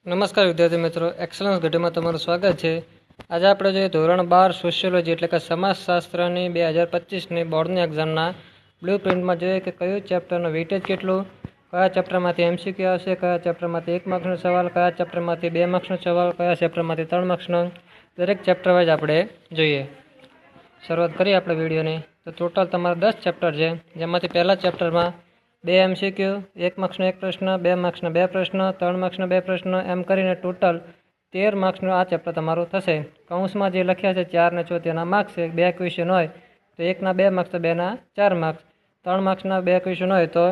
નમસ્કાર વિદ્યાર્થી મિત્રો, એક્સલન્સ ઘટીમાં તમારું સ્વાગત છે। આજે આપણે જોઈએ ધોરણ 12 સોશિયોલોજી એટલે કે સમાજશાસ્ત્રની 2025ની બોર્ડની એક્ઝામના બ્લુ પ્રિન્ટમાં જોઈએ કે કયું ચેપ્ટરનું વેઇટેજ કેટલું, કયા ચેપ્ટરમાંથી એમસીક્યુ આવશે, કયા ચેપ્ટરમાંથી 1 માર્ક્સનો સવાલ, કયા ચેપ્ટરમાંથી 2 માર્ક્સનો સવાલ, કયા ચેપ્ટરમાંથી 3 માર્ક્સનો, દરેક ચેપ્ટર વાઇઝ આપણે જોઈએ। શરૂઆત કરીએ આપણે વિડીયોની। તો ટોટલ તમારા 10 ચેપ્ટર છે, જેમાંથી પહેલા ચેપ્ટરમાં 2 એમસીક્યુ, 1 માર્ક્સનો 1 પ્રશ્ન, 2 માર્ક્સના 2 પ્રશ્ન, 3 માર્ક્સના 2 પ્રશ્ન, એમ કરીને ટોટલ 13 માર્ક્સનું આ ચેપ્ટર તમારું થશે। કૌંસમાં જે લખ્યા છે 4 ને 6 તેના માર્ક્સ છે। 2 ક્વેશ્ચન હોય તો 1ના 2 માર્ક્સ, તો 2ના 4 માર્ક્સ, 3 માર્ક્સના 2 ક્વેશ્ચન હોય તો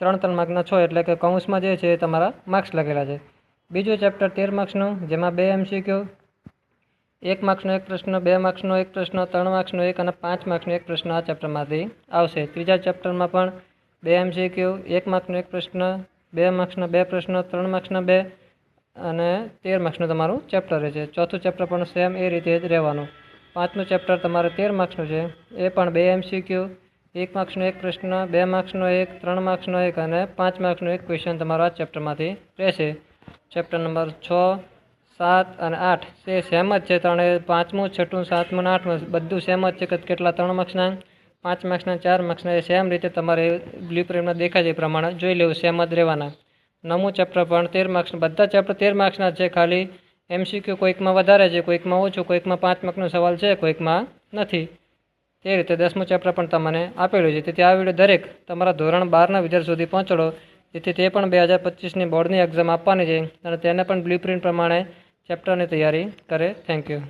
3 માર્ક્સના 6, એટલે કે કૌંસમાં જે છે એ તમારા માર્ક્સ લખેલા છે। બીજું ચેપ્ટર 13 માર્ક્સનું, જેમાં 2 એમસીક્યુ, 1 માર્ક્સનો 1 પ્રશ્ન, 2 માર્ક્સનો 1 પ્રશ્ન, 3 માર્ક્સનો 1 અને 5 માર્ક્સનો 1 પ્રશ્ન આ ચેપ્ટરમાંથી આવશે। ત્રીજા ચેપ્ટરમાં પણ 2 એમસીક્યુ, 1 માર્ક્સનો 1 પ્રશ્ન, 2 માર્ક્સના 2 પ્રશ્ન, 3 માર્ક્સના 2 અને 13 માર્ક્સનું તમારું ચેપ્ટર રહેશે। ચોથું ચેપ્ટર પણ સેમ એ રીતે જ રહેવાનું। પાંચમું ચેપ્ટર તમારે 13 માર્ક્સનું છે, એ પણ 2 એમસીક્યુ, 1 માર્ક્સનો 1 પ્રશ્ન, 2 માર્ક્સનો 1, 3 માર્ક્સનો 1 અને 5 માર્ક્સનો 1 ક્વેશ્ચન તમારો આ ચેપ્ટરમાંથી રહેશે। ચેપ્ટર નંબર 6, 7 અને 8 તે સેમ જ છે, ત્રણે 5મું, 6મું, 7મું અને 8મું બધું સેમ જ છે કે કેટલા 3 માર્ક્સના, 5 માર્ક્સના, 4 માર્ક્સના, એ સેમ રીતે તમારે બ્લુ પ્રિન્ટમાં દેખાય છે એ પ્રમાણે જોઈ લેવું, સેમ જ રહેવાના। 9મું ચેપ્ટર પણ 13 માર્ક્સનું, બધા ચેપ્ટર 13 માર્ક્સના છે, ખાલી એમસીક્યુ કોઈકમાં વધારે છે, કોઈકમાં ઓછું, કોઈકમાં 5 માર્ક્સનો સવાલ છે, કોઈકમાં નથી। તે રીતે 10મું ચેપ્ટર પણ તમને આપેલું છે। તેથી આ વિડીયો દરેક તમારા ધોરણ 12ના વિદ્યાર્થી સુધી પહોંચાડો, જેથી તે પણ 2025ની બોર્ડની એક્ઝામ આપવાની છે અને તેને પણ બ્લુ પ્રિન્ટ પ્રમાણે ચેપ્ટરની તૈયારી કરે। Thank you.